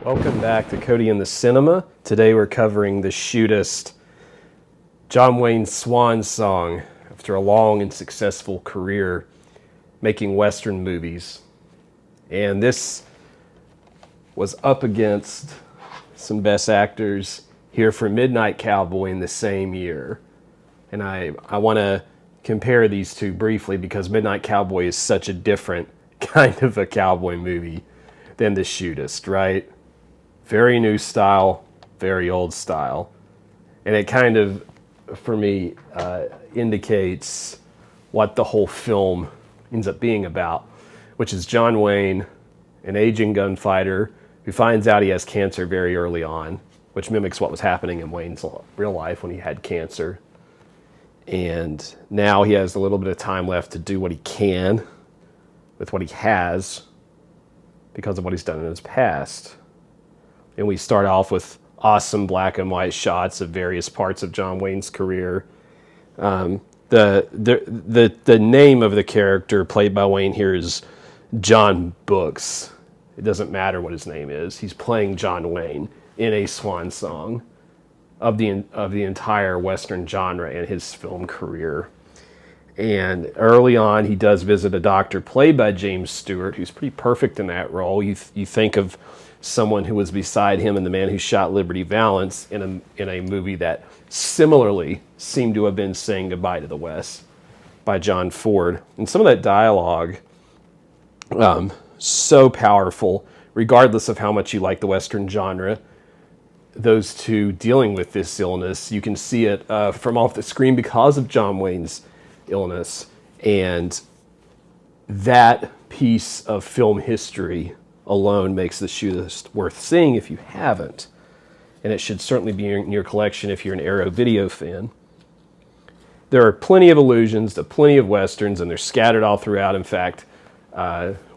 Welcome back to Cody in the Cinema. Today we're covering the Shootist, John Wayne's swan song after a long and successful career making Western movies. And this was up against some best actors here for Midnight Cowboy in the same year. And I want to compare these two briefly because Midnight Cowboy is such a different kind of a cowboy movie than the Shootist, right? Very new style, very old style. And it kind of, for me, indicates what the whole film ends up being about, which is John Wayne, an aging gunfighter who finds out he has cancer very early on, which mimics what was happening in Wayne's real life when he had cancer. And now he has a little bit of time left to do what he can with what he has because of what he's done in his past. And we start off with awesome black and white shots of various parts of John Wayne's career. The name of the character played by Wayne here is John Books. It doesn't matter what his name is. He's playing John Wayne in a swan song of the entire Western genre in his film career. And early on, he does visit a doctor played by James Stewart, who's pretty perfect in that role. You think of someone who was beside him in The Man Who Shot Liberty Valance in a movie that similarly seemed to have been saying goodbye to the West by John Ford. And some of that dialogue, so powerful, regardless of how much you like the Western genre, those two dealing with this illness, you can see it from off the screen because of John Wayne's illness. And that piece of film history alone makes the Shootist worth seeing if you haven't. And it should certainly be in your collection if you're an Arrow Video fan. There are plenty of allusions to plenty of Westerns, and they're scattered all throughout. In fact,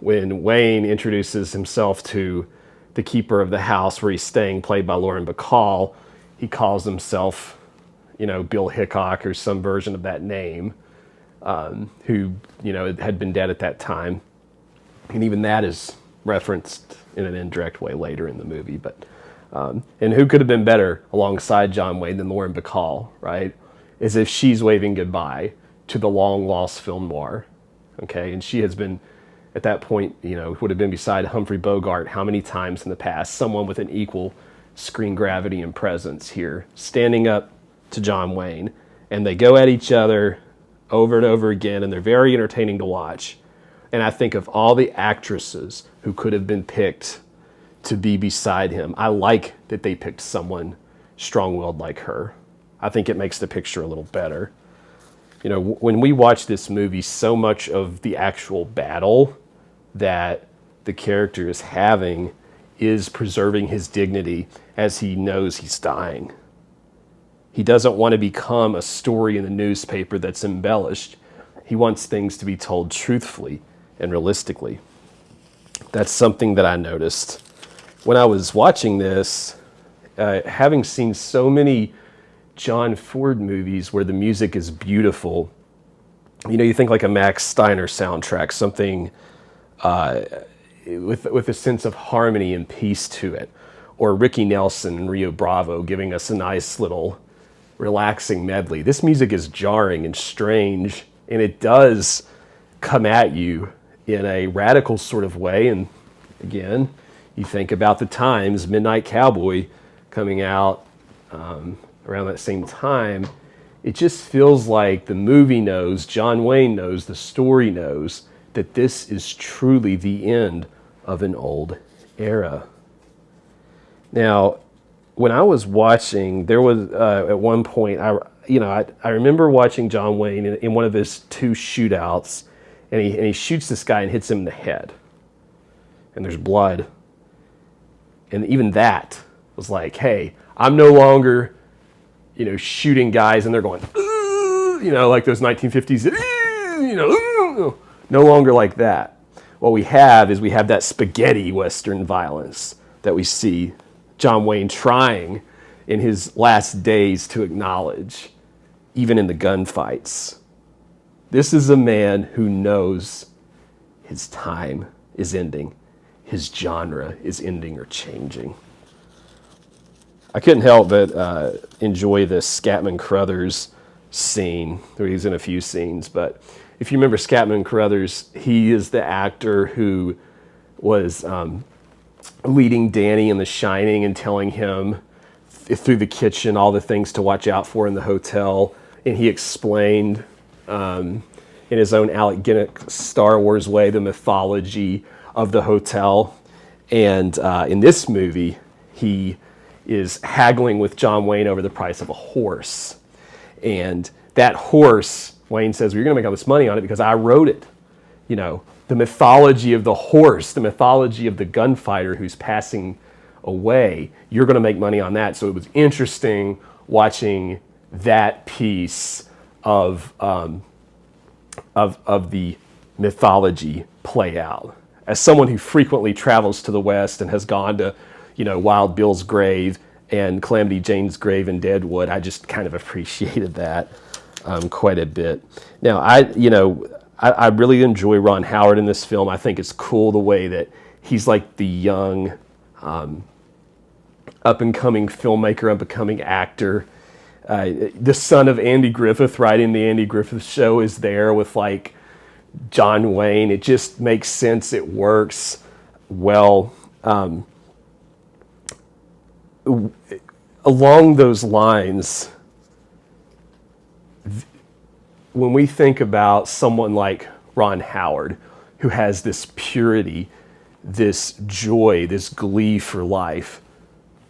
when Wayne introduces himself to the keeper of the house where he's staying, played by Lauren Bacall, he calls himself, Bill Hickok or some version of that name, who, had been dead at that time. And even that is referenced in an indirect way later in the movie. But and who could have been better alongside John Wayne than Lauren Bacall, right? As if she's waving goodbye to the long-lost film noir, okay? And she has been, at that point, would have been beside Humphrey Bogart how many times in the past? Someone with an equal screen gravity and presence here, standing up to John Wayne. And they go at each other over and over again, and they're very entertaining to watch. And I think of all the actresses who could have been picked to be beside him, I like that they picked someone strong-willed like her. I think it makes the picture a little better. When we watch this movie, so much of the actual battle that the character is having is preserving his dignity as he knows he's dying. He doesn't want to become a story in the newspaper that's embellished. He wants things to be told truthfully and realistically. That's something that I noticed when I was watching this, having seen so many John Ford movies where the music is beautiful. You think like a Max Steiner soundtrack, something with a sense of harmony and peace to it, or Ricky Nelson and Rio Bravo giving us a nice little relaxing medley. This music is jarring and strange, and it does come at you in a radical sort of way. And again, you think about the times, Midnight Cowboy coming out around that same time, it just feels like the movie knows, John Wayne knows, the story knows that this is truly the end of an old era. Now, when I was watching, there was at one point, I remember watching John Wayne in one of his two shootouts, and he shoots this guy and hits him in the head. And there's blood. And even that was like, hey, I'm no longer, shooting guys and they're going, like those 1950s, no longer like that. What we have that spaghetti Western violence that we see John Wayne trying in his last days to acknowledge, even in the gunfights. This is a man who knows his time is ending. his genre is ending or changing. I couldn't help but enjoy the Scatman Crothers scene. He's in a few scenes, but if you remember Scatman Crothers, he is the actor who was leading Danny in The Shining and telling him through the kitchen all the things to watch out for in the hotel. And he explained in his own Alec Guinness Star Wars way the mythology of the hotel. And in this movie, he is haggling with John Wayne over the price of a horse. And that horse, Wayne says, well, you're going to make all this money on it because I wrote it. You know, the mythology of the horse, the mythology of the gunfighter who's passing away, you're going to make money on that. So it was interesting watching that piece of the mythology play out. As someone who frequently travels to the West and has gone to, you know, Wild Bill's grave and Calamity Jane's grave in Deadwood, I just kind of appreciated that quite a bit. Now, I really enjoy Ron Howard in this film. I think it's cool the way that he's like the young, up-and-coming filmmaker, up-and-coming actor. The son of Andy Griffith, right in the Andy Griffith Show, is there with like John Wayne. It just makes sense. It works well. Along those lines, when we think about someone like Ron Howard, who has this purity, this joy, this glee for life,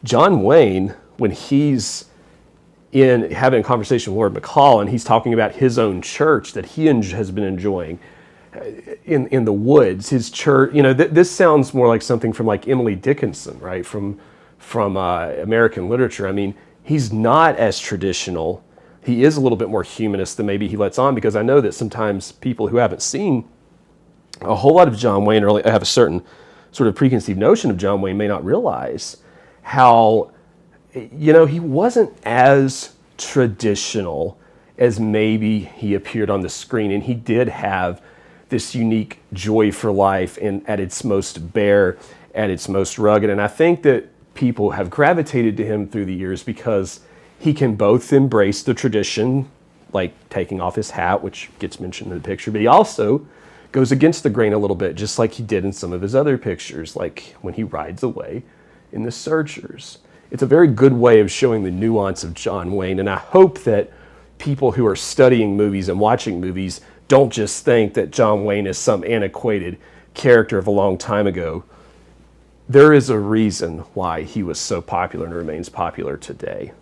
John Wayne, when he's in having a conversation with Lord McCall and he's talking about his own church that he has been enjoying in the woods, his church, you know, this sounds more like something from like Emily Dickinson, right? From American literature. I mean, he's not as traditional. He is a little bit more humanist than maybe he lets on, because I know that sometimes people who haven't seen a whole lot of John Wayne or have a certain sort of preconceived notion of John Wayne may not realize how, you know, he wasn't as traditional as maybe he appeared on the screen. And he did have this unique joy for life and at its most bare, at its most rugged. And I think that people have gravitated to him through the years because he can both embrace the tradition, like taking off his hat, which gets mentioned in the picture, but he also goes against the grain a little bit, just like he did in some of his other pictures, like when he rides away in The Searchers. It's a very good way of showing the nuance of John Wayne, and I hope that people who are studying movies and watching movies don't just think that John Wayne is some antiquated character of a long time ago. There is a reason why he was so popular and remains popular today.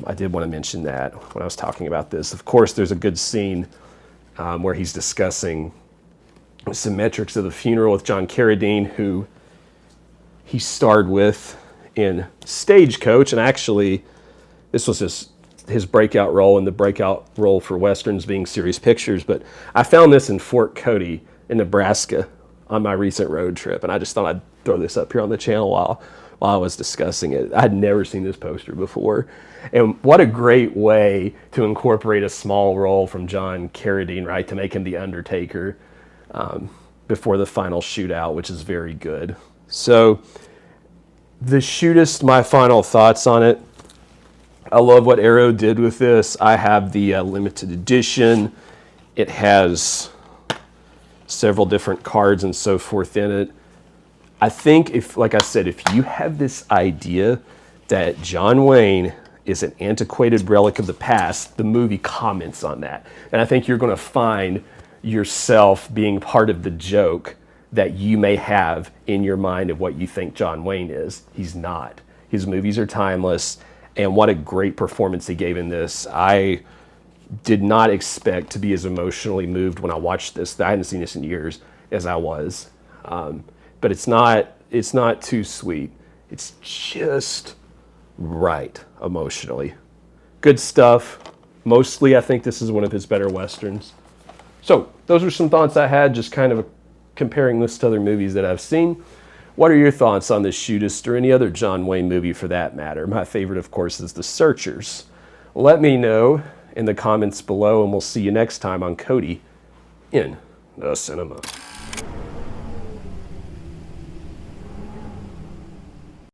I did want to mention that when I was talking about this. Of course, there's a good scene where he's discussing some metrics of the funeral with John Carradine, who he starred with in Stagecoach, and actually this was his breakout role, and the breakout role for Westerns being Serious Pictures. But I found this in Fort Cody in Nebraska on my recent road trip, and I just thought I'd throw this up here on the channel while I was discussing it. I had never seen this poster before, and what a great way to incorporate a small role from John Carradine, right, to make him the Undertaker before the final shootout, which is very good. So The Shootist, my final thoughts on it. I love what Arrow did with this. I have the limited edition. It has several different cards and so forth in it. I think if, like I said, if you have this idea that John Wayne is an antiquated relic of the past, the movie comments on that. And I think you're going to find yourself being part of the joke that you may have in your mind of what you think John Wayne is. He's not. His movies are timeless, and what a great performance he gave in this. I did not expect to be as emotionally moved when I watched this. I hadn't seen this in years as I was. But it's not too sweet. It's just right emotionally. Good stuff. Mostly, I think this is one of his better Westerns. So those are some thoughts I had, just kind of comparing this to other movies that I've seen. What are your thoughts on The Shootist or any other John Wayne movie for that matter? My favorite, of course, is The Searchers. Let me know in the comments below, and we'll see you next time on Cody in the Cinema.